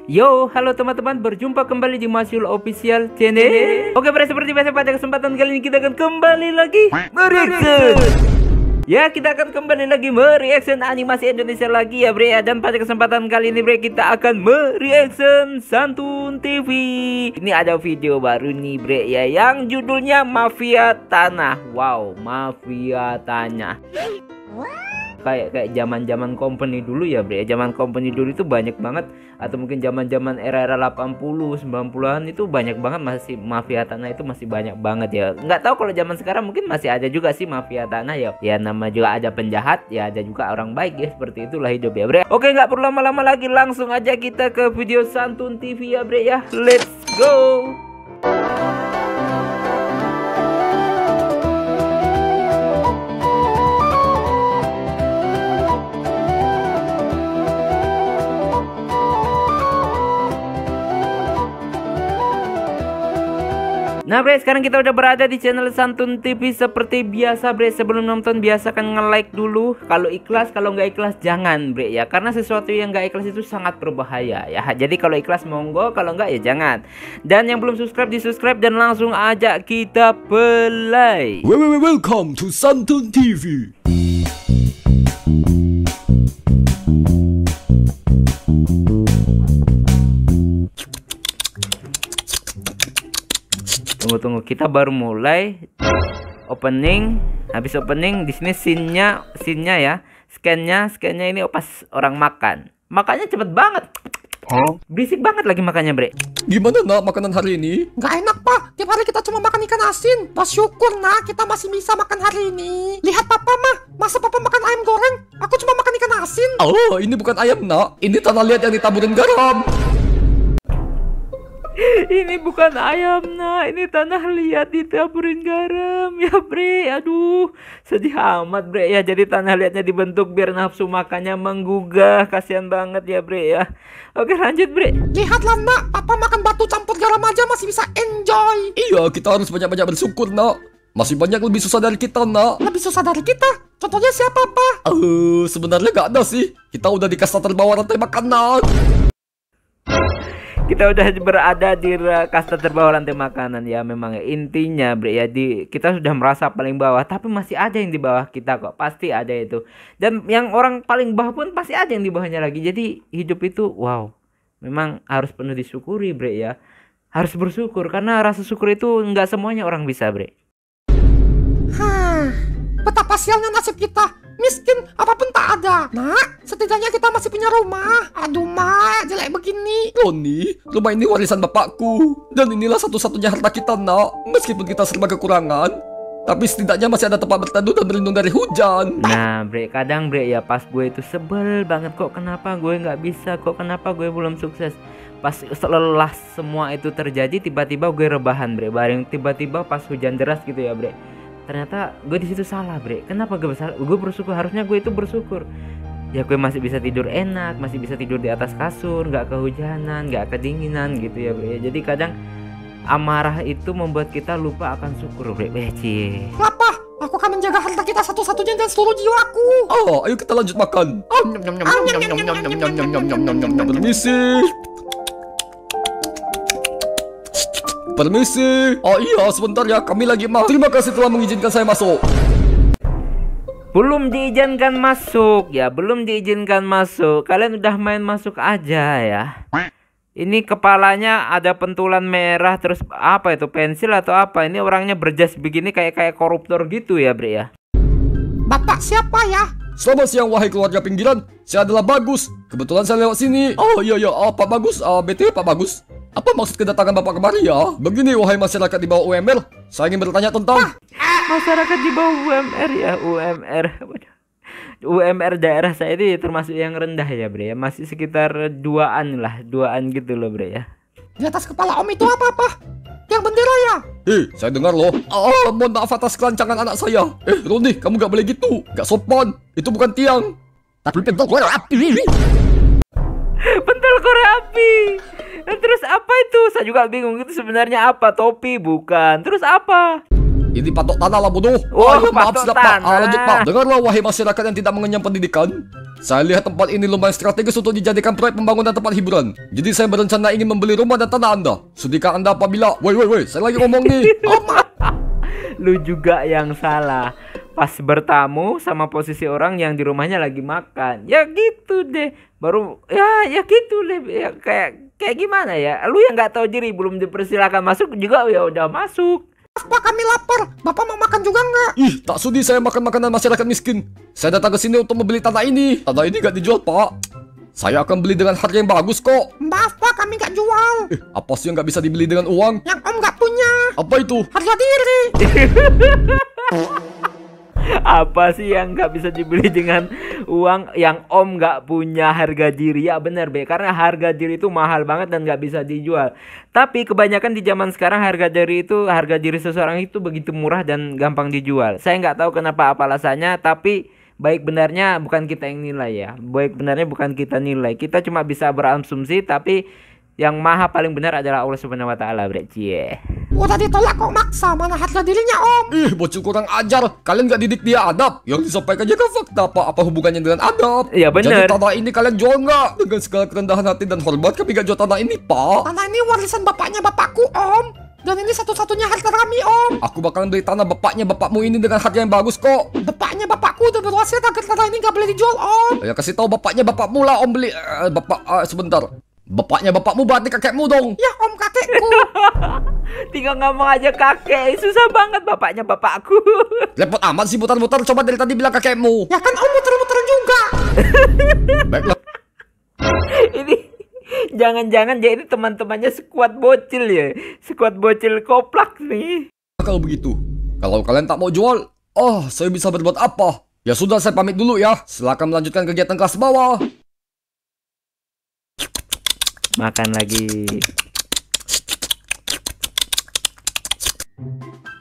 Yo, halo teman-teman, berjumpa kembali di Masyul Official Channel. Oke bre, seperti biasa pada kesempatan kali ini kita akan kembali lagi mereaction. Ya, kita akan kembali lagi mereaction animasi Indonesia lagi ya bre. Dan pada kesempatan kali ini bre, kita akan mereaction Santun TV. Ini ada video baru nih bre ya, yang judulnya Mafia Tanah. Wow, Mafia Tanah. Kayak zaman company dulu ya bre. Zaman company dulu itu banyak banget, atau mungkin zaman era 80 90-an itu banyak banget, masih mafia tanah itu masih banyak banget ya. Nggak tahu kalau zaman sekarang mungkin masih ada juga sih mafia tanah ya. Ya nama juga ada penjahat ya, ada juga orang baik ya, seperti itulah hidup ya bre. Oke, nggak perlu lama-lama lagi, langsung aja kita ke video Santun TV ya bre ya. Let's go. Nah bre, sekarang kita udah berada di channel Santun TV. Seperti biasa bre, sebelum nonton biasakan nge-like dulu. Kalau ikhlas, kalau nggak ikhlas jangan bre ya. Karena sesuatu yang nggak ikhlas itu sangat berbahaya ya. Jadi kalau ikhlas monggo, kalau nggak ya jangan. Dan yang belum subscribe di subscribe, dan langsung aja kita play. Welcome to Santun TV. Tunggu, kita baru mulai opening. Habis opening di sini scene-nya ya. Scan-nya ini pas orang makan. Makannya cepet banget. Berisik banget lagi makannya bre. Gimana nak makanan hari ini? Nggak enak pak, tiap hari kita cuma makan ikan asin. Bersyukur nak, kita masih bisa makan hari ini. Lihat papa mah, masa papa makan ayam goreng? Aku cuma makan ikan asin. Oh, ini bukan ayam nak, ini tanah liat yang ditaburin garam. Ini bukan ayam nah, ini tanah liat ditaburin garam ya bre. Aduh, sedih amat bre ya. Jadi tanah liatnya dibentuk biar nafsu makannya menggugah. Kasihan banget ya bre ya. Oke lanjut bre. Lihatlah nak, papa makan batu campur garam aja masih bisa enjoy. Iya, kita harus banyak-banyak bersyukur nak. Masih banyak lebih susah dari kita nak. Lebih susah dari kita? Contohnya siapa pak? Sebenarnya gak ada sih. Kita udah di kasta terbawah rantai makanan. Kita udah berada di kasta terbawah rantai makanan ya. Memang intinya bre ya, kita sudah merasa paling bawah, tapi masih ada yang di bawah kita kok. Pasti ada itu. Dan yang orang paling bawah pun pasti ada yang di bawahnya lagi. Jadi hidup itu wow, memang harus penuh disyukuri bre ya. Harus bersyukur, karena rasa syukur itu nggak semuanya orang bisa bre. Betapa sialnya nasib kita. Miskin, apapun tak ada. Nak, setidaknya kita masih punya rumah. Aduh mak, jelek begini. Roni, rumah ini warisan bapakku. Dan inilah satu-satunya harta kita nak. Meskipun kita serba kekurangan, tapi setidaknya masih ada tempat berteduh dan berlindung dari hujan. Nah bre, kadang bre ya, pas gue itu sebel banget. Kok kenapa gue nggak bisa, kok kenapa gue belum sukses. Pas lelah semua itu terjadi, tiba-tiba gue rebahan bre. Bareng tiba-tiba pas hujan deras gitu ya bre. Ternyata gue di situ salah bre. Kenapa gue salah? Gue bersyukur, harusnya gue itu bersyukur. Ya gue masih bisa tidur enak, masih bisa tidur di atas kasur, nggak kehujanan, nggak kedinginan gitu ya bre. Jadi kadang amarah itu membuat kita lupa akan syukur bre. Beci. Apa? Aku akan menjaga harta kita satu-satunya dan seluruh jiwaku. Oh, ayo kita lanjut makan. Permisi. Permisi. Oh iya, sebentar ya, kami lagi mau. Terima kasih telah mengizinkan saya masuk. Belum diizinkan masuk ya, belum diizinkan masuk. Kalian udah main masuk aja ya. Ini kepalanya ada pentulan merah, terus apa itu, pensil atau apa? Ini orangnya berjas begini kayak koruptor gitu ya bre ya. Bapak siapa ya? Selamat siang wahai keluarga pinggiran. Saya adalah Bagus. Kebetulan saya lewat sini. Oh iya, Pak Bagus. BTW Pak Bagus, apa maksud kedatangan Bapak kemari ya? Begini wahai masyarakat di bawah UMR, saya ingin bertanya tentang masyarakat di bawah UMR ya. UMR daerah saya ini termasuk yang rendah ya bre ya. Masih sekitar 2an gitu loh bre ya. Di atas kepala om itu apa? Yang bendera ya? Saya dengar loh. Mohon maaf atas kelancangan anak saya. Roni, kamu gak boleh gitu. Gak sopan. Itu bukan tiang, tapi pentol korek api. Pentol korek api. Terus apa itu? Saya juga bingung, itu sebenarnya apa? Topi bukan. Terus apa? Ini patok tanah lah bodoh. Oh, Ya, maaf patok silap Pak. tanah. Lanjut Pak. Dengarlah wahai masyarakat yang tidak mengenyam pendidikan. Saya lihat tempat ini lumayan strategis untuk dijadikan proyek pembangunan tempat hiburan. Jadi saya berencana ingin membeli rumah dan tanah Anda. Sudikah Anda apabila... Woi, saya lagi ngomong nih. Lu juga yang salah. Pas bertamu sama posisi orang yang di rumahnya lagi makan. Ya gitu deh. Baru ya gitu deh. Ya, kayak gimana ya? Lu yang nggak tahu diri belum dipersilakan masuk juga ya udah masuk. Pak, kami lapar. Bapak mau makan juga nggak? Ih, tak sudi saya makan makanan masyarakat miskin. Saya datang ke sini untuk membeli tanah ini. Tanah ini gak dijual, Pak. Saya akan beli dengan harga yang bagus kok. Maaf Pak, kami nggak jual. Apa sih yang gak bisa dibeli dengan uang? Yang Om nggak punya. Apa itu? Harga diri. Apa sih yang nggak bisa dibeli dengan uang? Yang Om nggak punya harga diri. Ya benar Be, karena harga diri itu mahal banget dan nggak bisa dijual. Tapi kebanyakan di zaman sekarang harga diri seseorang itu begitu murah dan gampang dijual. Saya nggak tahu kenapa apa alasannya, tapi baik benarnya bukan kita yang nilai ya. Baik benarnya bukan kita nilai. Kita cuma bisa berasumsi, tapi yang maha paling benar adalah Allah Subhanahu wa taala, Bre. Cie. Udah ditolak kok maksa. Mana harga dirinya Om? Ih, bocil kurang ajar. Kalian gak didik dia adab. Yang disampaikan aja kan fakta. Apa hubungannya dengan adab? Iya benar. Jadi tanah ini kalian jual nggak? Dengan segala kerendahan hati dan hormat kami gak jual tanah ini, Pak. Tanah ini warisan bapaknya bapakku Om. Dan ini satu-satunya harta kami Om. Aku bakalan beli tanah bapakmu ini dengan harga yang bagus kok. Bapaknya bapakku udah berwasiat agar tanah ini gak boleh dijual Om. Ya kasih tahu bapaknya bapakmu lah Om beli. Sebentar. Bapaknya bapakmu berarti kakekmu dong. Ya Om, kakekku. Tinggal ngomong aja kakek. Susah banget bapaknya bapakku. Repot amat sih muter-muter. Coba dari tadi bilang kakekmu. Ya kan Om muter-muter juga. Baiklah. Ini jangan-jangan jadi teman-temannya sekuat bocil ya. Sekuat bocil koplak nih. Kalau begitu, kalau kalian tak mau jual, saya bisa berbuat apa? Ya sudah, saya pamit dulu ya. Silakan melanjutkan kegiatan kelas bawah. Makan lagi.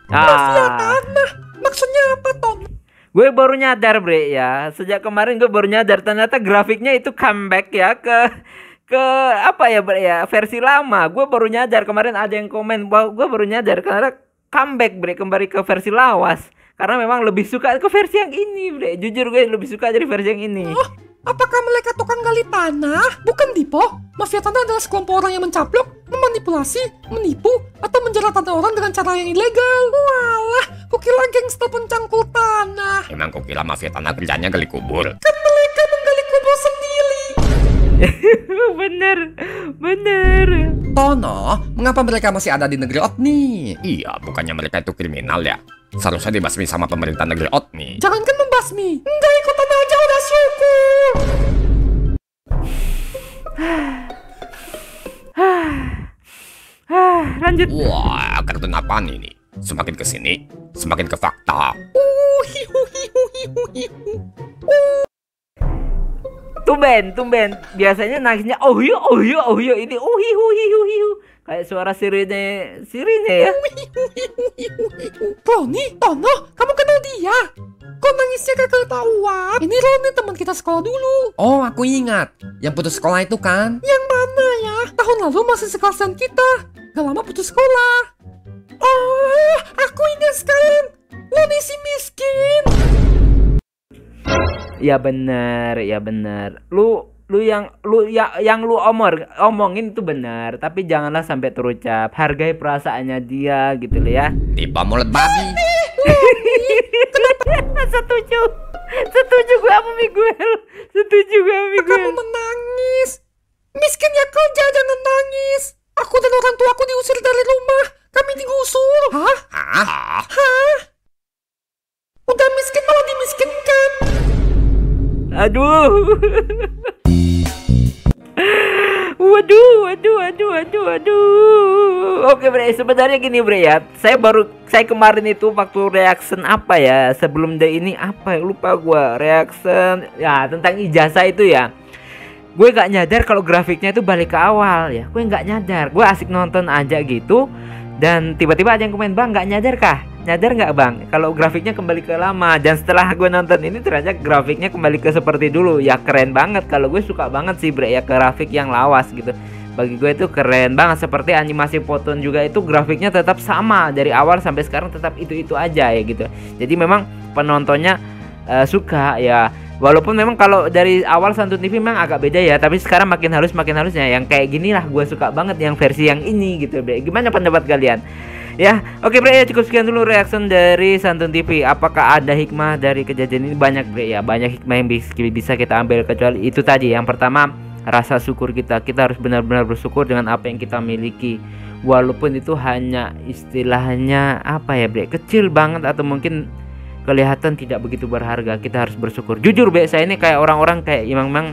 Tanah. Maksudnya apa Tom? Gue baru nyadar Bre ya. Sejak kemarin gue baru nyadar ternyata grafiknya itu comeback ya ke apa ya Bre ya, versi lama. Gue baru nyadar kemarin ada yang komen bahwa gue baru nyadar karena comeback Bre, kembali ke versi lawas. Karena memang lebih suka ke versi yang ini Bre. Jujur gue lebih suka dari versi yang ini. Apakah mereka tukang gali tanah? Bukan Dipo. Mafia tanah adalah sekelompok orang yang mencaplok, memanipulasi, menipu, atau menjerat tanah orang dengan cara yang ilegal. Walah, kukira gangster pencangkul tanah. Emang kau kira mafia tanah kerjanya gali kubur? Kan mereka menggali kubur sendiri. Bener. Tono, mengapa mereka masih ada di negeri Otni? Iya, bukannya mereka itu kriminal ya? Seharusnya dibasmi sama pemerintah negeri Otni. Jangankan membasmi, enggak ikutan aja udah syukur. Lanjut. Wah, kartun apaan ini? Semakin kesini, semakin ke fakta. Tumben. Biasanya nangisnya oh yo ini uhiu. Kayak suara sirine ya. Roni, Tono, kamu kenal dia? Kok nangisnya kagak ketahuan? Ini Roni teman kita sekolah dulu. Oh, aku ingat. Yang putus sekolah itu kan? Yang mana ya? Tahun lalu masih sekelasan kita. Gak lama putus sekolah. Oh, aku ingat sekarang. Roni si miskin. Ya benar. Lu yang lu omongin itu benar, tapi janganlah sampai terucap. Hargai perasaannya dia gitu loh ya. Tiba mulut babi. Setuju gue sama Miguel. Kamu menangis. Miskin ya kerja, jangan nangis. Aku dan orang tuaku diusir dari rumah. Kami digusur. Hah? Udah miskin malah dimiskinkan. Aduh. Waduh. Oke Bre, sebenarnya gini Bre ya. Saya kemarin itu waktu reaction apa ya, sebelum day ini apa ya, lupa gua. Reaction ya tentang ijazah itu ya. Gue gak nyadar kalau grafiknya itu balik ke awal ya. Gue gak nyadar. Gue asik nonton aja gitu. Dan tiba-tiba ada yang komen, "Bang, gak nyadar kah? Nyadar nggak Bang kalau grafiknya kembali ke lama?" Dan setelah gue nonton ini ternyata grafiknya kembali ke seperti dulu. Ya keren banget. Kalau gue suka banget sih Bre ya grafik yang lawas gitu. bagi gue itu keren banget. Seperti animasi Photon juga itu grafiknya tetap sama dari awal sampai sekarang, tetap itu aja ya gitu. Jadi memang penontonnya suka ya. Walaupun memang kalau dari awal Santun TV memang agak beda ya, tapi sekarang makin halusnya yang kayak gini lah gue suka banget, yang versi yang ini gitu Bre. Gimana pendapat kalian? Ya, oke Bre, ya cukup sekian dulu reaction dari Santun TV. Apakah ada hikmah dari kejadian ini? Banyak Bre ya, banyak hikmah yang bisa kita ambil, kecuali itu tadi. Yang pertama, rasa syukur kita harus benar-benar bersyukur dengan apa yang kita miliki. Walaupun itu hanya istilahnya apa ya Bre, kecil banget atau mungkin kelihatan tidak begitu berharga, kita harus bersyukur. Jujur Bre, saya ini kayak orang-orang kayak memang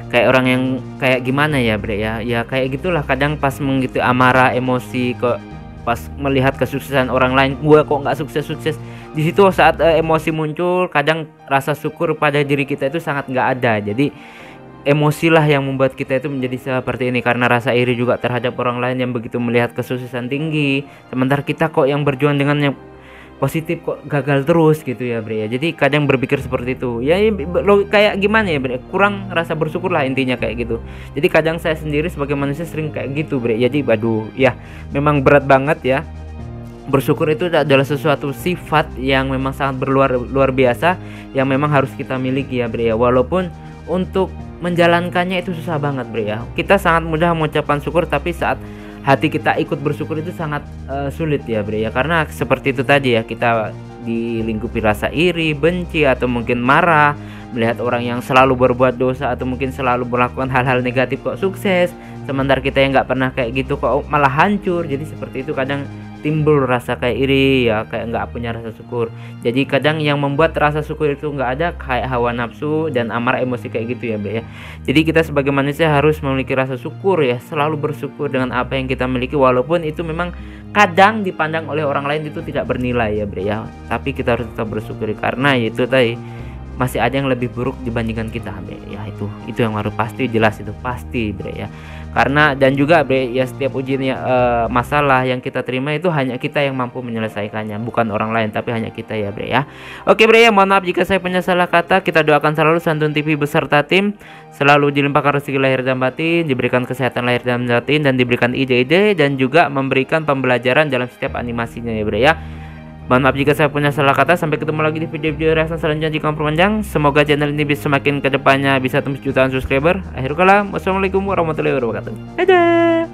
kayak orang yang kayak gimana ya Bre ya. Ya kayak gitulah, kadang pas menggitu amarah, emosi kok pas melihat kesuksesan orang lain, gue kok nggak sukses. Di situ saat emosi muncul, kadang rasa syukur pada diri kita itu sangat nggak ada. Jadi emosilah yang membuat kita itu menjadi seperti ini, karena rasa iri juga terhadap orang lain yang begitu melihat kesuksesan tinggi, sementara kita kok yang berjuang dengan yang positif kok gagal terus gitu ya Bre ya. Jadi kadang berpikir seperti itu ya, lo kayak gimana ya Bre, kurang rasa bersyukur lah intinya kayak gitu. Jadi kadang saya sendiri sebagai manusia sering kayak gitu Bre. Jadi waduh ya, memang berat banget ya. Bersyukur itu adalah sesuatu sifat yang memang sangat luar biasa, yang memang harus kita miliki ya Bre ya. Walaupun untuk menjalankannya itu susah banget Bre ya. Kita sangat mudah mengucapkan syukur, tapi saat hati kita ikut bersyukur itu sangat sulit ya Bre ya. Karena seperti itu tadi ya, kita dilingkupi rasa iri, benci, atau mungkin marah melihat orang yang selalu berbuat dosa atau mungkin selalu melakukan hal-hal negatif kok sukses, sementara kita yang nggak pernah kayak gitu kok malah hancur. Jadi seperti itu kadang timbul rasa kayak iri ya, kayak nggak punya rasa syukur. Jadi kadang yang membuat rasa syukur itu nggak ada kayak hawa nafsu dan amarah, emosi kayak gitu ya Bre ya. Jadi kita sebagai manusia harus memiliki rasa syukur ya, selalu bersyukur dengan apa yang kita miliki, walaupun itu memang kadang dipandang oleh orang lain itu tidak bernilai ya Bre ya. Tapi kita harus tetap bersyukur, karena itu tadi masih ada yang lebih buruk dibandingkan kita Bre ya. Itu yang harus pasti, jelas itu pasti Bre ya. Karena dan juga Bre ya, setiap ujian masalah yang kita terima itu hanya kita yang mampu menyelesaikannya, bukan orang lain, tapi hanya kita ya Bre ya. Oke Bre ya, mohon maaf jika saya punya salah kata. Kita doakan selalu Santun TV beserta tim selalu dilimpahkan rezeki lahir dan batin, diberikan kesehatan lahir dan batin, dan diberikan ide-ide dan juga memberikan pembelajaran dalam setiap animasinya ya Bre ya. Mohon maaf jika saya punya salah kata. Sampai ketemu lagi di video-video reaction selanjutnya jika memperpanjang. Semoga channel ini bisa semakin kedepannya bisa tembus jutaan subscriber. Akhirul kalam, wassalamualaikum warahmatullahi wabarakatuh. Dadah.